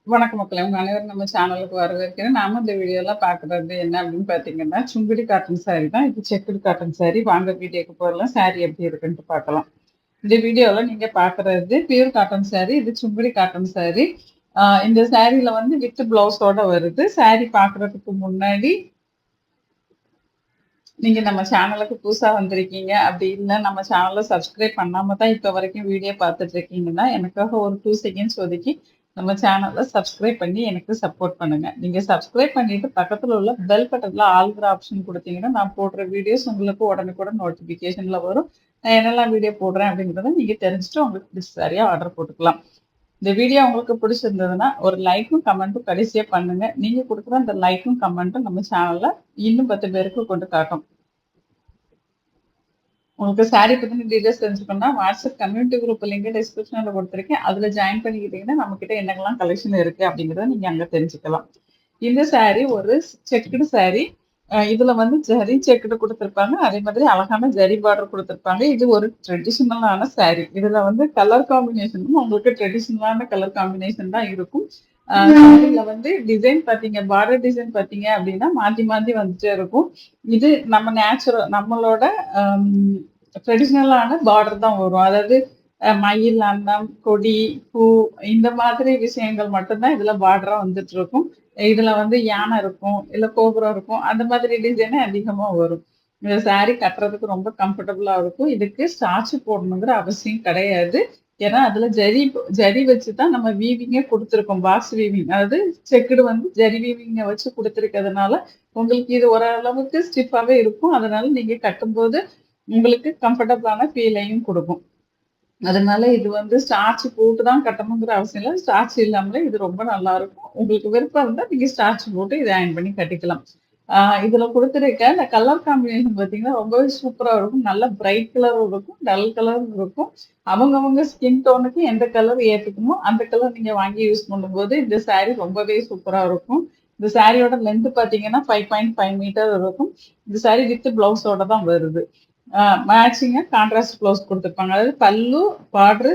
வணக்கம் மக்களே! உங்க அனைவரும் நம்ம சேனலுக்கு வரவேற்கிறேன். நாம இந்த வீடியோலாம் பார்க்குறது என்ன அப்படின்னு பார்த்தீங்கன்னா, சுங்குடி காட்டன் சாரி தான். இது செக்குடு காட்டன் சாரி. வாங்க வீடியோக்கு போகலாம். சாரி எப்படி இருக்குன்ட்டு பார்க்கலாம். இந்த வீடியோல நீங்க பார்க்குறது பியூர் காட்டன் சாரி. இது சுங்குடி காட்டன் சாரி. இந்த சாரில வந்து வித் பிளவுஸோட வருது. சாரி பார்க்குறதுக்கு முன்னாடி நீங்க நம்ம சேனலுக்கு புதுசா வந்திருக்கீங்க. அப்படி இல்ல நம்ம சேனல சப்ஸ்கிரைப் பண்ணாம தான் இப்ப வரைக்கும் வீடியோ பார்த்துட்டு இருக்கீங்கன்னா, எனக்காக ஒரு 2 செகண்ட்ஸ் ஒதுக்கி நம்ம சேனல சப்ஸ்கிரைப் பண்ணி எனக்கு சப்போர்ட் பண்ணுங்க. நீங்க சப்ஸ்கிரைப் பண்ணிட்டு பக்கத்துல உள்ள பெல் பட்டன்ல ஆல்ங்கிற ஆப்ஷன் குடுத்தீங்கன்னா, நான் போடுற வீடியோஸ் உங்களுக்கு உடனுக்குடன் நோட்டிஃபிகேஷன்ல வரும். நான் என்னெல்லாம் வீடியோ போடுறேன் அப்படிங்கிறத நீங்க தெரிஞ்சுட்டு உங்களுக்கு பிடிச்ச சாரியா ஆர்டர் போட்டுக்கலாம். இந்த வீடியோ உங்களுக்கு பிடிச்சிருந்ததுன்னா, ஒரு லைக்கும், கமெண்ட்டும் கடைசியா பண்ணுங்க. நீங்க குடுக்குற அந்த லைக்கும், கமெண்ட்டும் நம்ம சேனல்ல இன்னும் 10 பேருக்கு கொண்டு காட்டும். உங்களுக்கு சாரி பத்தின டீடைல்ஸ் தெரிஞ்சுக்கணும்னா, வாட்ஸ்அப் கம்யூனிட்டி குரூப் லிங்க் டிஸ்கிரிப்ஷன்ல குடுத்துருக்கேன். அதுல ஜாயின் பண்ணிக்கிட்டீங்கன்னா, நம்மகிட்ட என்னெல்லாம் கலெக்ஷன் இருக்கு அப்படிங்கிறத நீங்க அங்க தெரிஞ்சுக்கலாம். இந்த சாரி ஒரு செக்குடு சாரி. இதுல வந்து ஜரி செக்குடு குடுத்துருப்பாங்க. அதே மாதிரி அழகான ஜரி பார்டர் குடுத்துருப்பாங்க. இது ஒரு ட்ரெடிஷனலான சாரி. இதுல வந்து கலர் காம்பினேஷனும் உங்களுக்கு ட்ரெடிஷனலான கலர் காம்பினேஷன் தான் இருக்கும். சாரில வந்து டிசைன் பார்த்தீங்க, பார்டர் டிசைன் பார்த்தீங்க அப்படின்னா, மாத்தி மாத்தி வந்துட்டே இருக்கும். இது நம்ம நம்மளோட அம் ட்ரெடிஷனலான பார்டர் தான் வரும். அதாவது மயில், அன்னம், கொடி, பூ இந்த மாதிரி விஷயங்கள் மட்டும் தான் இதுல பார்டரா வந்துட்டு இருக்கும். இதுல வந்து யானை இருக்கும், இல்ல கோபுரம் இருக்கும். அந்த மாதிரி டிசைனே அதிகமா வரும். இந்த சாரி கட்டுறதுக்கு ரொம்ப கம்ஃபர்டபுளா இருக்கும். இதுக்கு ஸ்டார்ச் போடணுங்கிற அவசியம் கிடையாது. ஏன்னா, அதுல ஜரி வச்சு தான் நம்ம வீவிங்கே குடுத்துருக்கோம். Box weaving. அதாவது செக்குடு வந்து ஜரி வீவிங்க வச்சு குடுத்துருக்கிறதுனால, உங்களுக்கு இது ஓரளவுக்கு ஸ்டிஃப்பாவே இருக்கும். அதனால நீங்க கட்டும்போது உங்களுக்கு கம்ஃபர்டபுளான ஃபீலையும் குடுக்கும். அதனால இது வந்து ஸ்டார்ச் போட்டு தான் கட்டணுங்கிற அவசியம் இல்ல. ஸ்டார்ச் இல்லாமலே இது ரொம்ப நல்லாருக்கும். உங்களுக்கு விருப்பம் இருந்தா நீங்க ஸ்டார்ச் போட்டு இத அயர்ன் பண்ணி கட்டிக்கலாம். ஆ இதுல குடுத்திருக்க இந்த கலர் காம்பினேஷன் பார்த்தீங்கன்னா, ரொம்பவே சூப்பரா இருக்கும். நல்ல பிரைட் கலரும் இருக்கும், டல் கலரும் இருக்கும். அவங்கவங்க ஸ்கின் டோனுக்கு எந்த கலர் ஏத்துக்குமோ, அந்த கலர் நீங்க வாங்கி யூஸ் பண்ணும்போது, இந்த சாரி ரொம்பவே சூப்பரா இருக்கும். இந்த சாரியோட லென்த் பார்த்தீங்கன்னா, 5.5 மீட்டர் இருக்கும். இந்த சாரி வித் பிளவுஸோட தான் வருது. மேட்சிங்கா கான்ட்ராஸ்ட் ப்ளவுஸ் குடுத்துருப்பாங்க. அதாவது பல்லு, பார்டரு,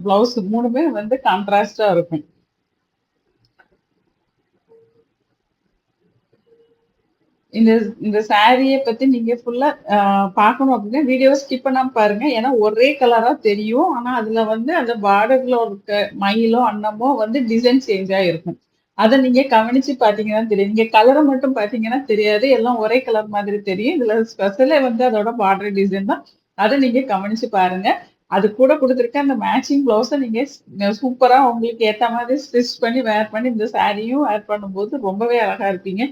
ப்ளவுஸ் 3மே வந்து கான்ட்ராஸ்ட்டா இருக்கும். இந்த இந்த சாரிய பத்தி நீங்க ஃபுல்லா பார்க்கணும் அப்டின்னா, வீடியோவ ஸ்கிப் பண்ணாம பாருங்க. ஏன்னா ஒரே கலரா தெரியும். ஆனா அதுல வந்து அந்த பார்டர்ல இருக்க மயிலோ, அன்னமோ வந்து டிசைன் சேஞ்ச் ஆயிருக்கும். அத நீங்க கவனிச்சு பார்த்தீங்கன்னா தெரியும். நீங்க கலர மட்டும் பார்த்தீங்கன்னா தெரியாது. எல்லாம் ஒரே கலர் மாதிரி தெரியும். இதுல ஸ்பெஷலே வந்து அதோட பார்டர் டிசைன் தான். அத நீங்க கவனிச்சு பாருங்க. அது கூட குடுத்துருக்க அந்த மேட்சிங் ப்ளவுஸ நீங்க சூப்பரா உங்களுக்கு ஏத்த மாதிரி ஸ்டிச் பண்ணி வேர் பண்ணி இந்த சாரியும் வேர் பண்ணும்போது ரொம்பவே அழகா இருப்பீங்க.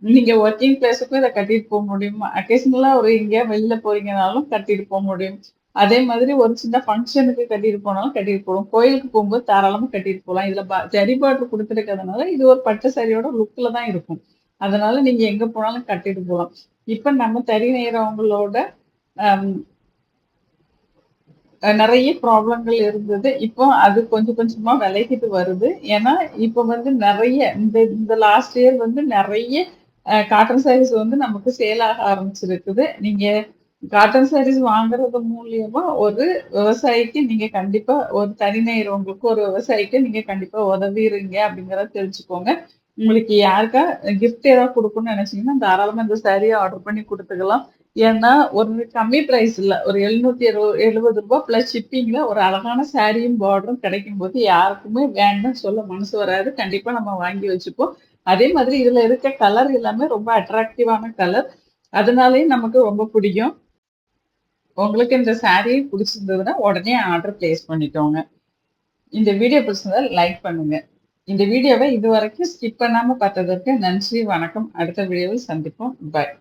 நீங்க வொர்க்கிங் பிளேஸுக்கும் இத கட்டிட்டு போ முடியும். அக்கேஷனலா ஒரு எங்கேயா வெளில போறீங்கனாலும் கட்டிட்டு போ முடியும். அதே மாதிரி ஒரு சின்ன ஃபங்ஷனுக்கு கட்டிட்டு போனாலும் கட்டிட்டு போலாம். கோயிலுக்கு போம்போது தாராளமா கட்டிட்டு போலாம். இதுல ஜரி பார்டர் குடுத்துருக்கிறதுனால, இது ஒரு பட்டு சாரியோட லுக்ல தான் இருக்கும். அதனால நீங்க எங்க போனாலும் கட்டிட்டு போலாம். இப்ப நம்ம தறி நெய்றவங்களோட அம் நெறைய ப்ராப்ளங்கள் இருந்தது. இப்போ அது கொஞ்சம் கொஞ்சமா விலகிட்டு வருது. ஏன்னா, இப்ப வந்து நெறைய இந்த இந்த லாஸ்ட் இயர் வந்து நெறைய காட்டன் சாரீஸ் வந்து நமக்கு சேல் ஆக ஆரம்பிச்சிருக்குது. நீங்க காட்டன் சாரீஸ் வாங்குறது மூலியமா ஒரு விவசாயிக்கு நீங்க கண்டிப்பா ஒரு தனி நெய்றவங்களுக்கு ஒரு விவசாயிக்கு நீங்க கண்டிப்பா உதவிருங்க அப்படிங்கிறத தெரிஞ்சுக்கோங்க. உங்களுக்கு யாருக்கா கிஃப்ட் ஏதாவது குடுக்கணும்னு நெனைச்சீங்கன்னா, தாராளமா இந்த சாரிய ஆர்டர் பண்ணி குடுத்துக்கலாம். ஏன்னா, ஒரு கம்மி பிரைஸ்ல ஒரு ரூ. 770 பிளஸ் ஷிப்பிங்ல ஒரு அழகான சாரியும், பார்டரும் கிடைக்கும்போது யாருக்குமே வேண்டான்னு சொல்ல மனசு வராது. கண்டிப்பா நம்ம வாங்கி வச்சுப்போம். அதே மாதிரி இதுல இருக்க கலர் எல்லாமே ரொம்ப அட்ராக்டிவான கலர். அதனாலயும் நமக்கு ரொம்ப பிடிக்கும். உங்களுக்கு இந்த சாரி பிடிச்சிருந்ததுன்னா, உடனே ஆர்டர் பிளேஸ் பண்ணிக்கோங்க. இந்த வீடியோ பிடிச்சிருந்தா லைக் பண்ணுங்க. இந்த வீடியோவ இதுவரைக்கும் ஸ்கிப் பண்ணாம பார்த்ததற்கு நன்றி, வணக்கம். அடுத்த வீடியோவில் சந்திப்போம். பாய்.